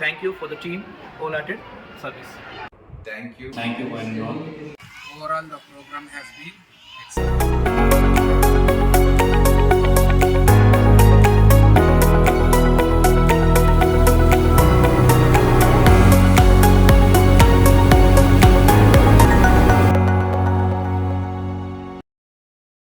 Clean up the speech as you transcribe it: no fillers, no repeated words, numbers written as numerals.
thank you for the team wholehearted service. Thank you. Thank you for involving. Overall, the program has been excellent.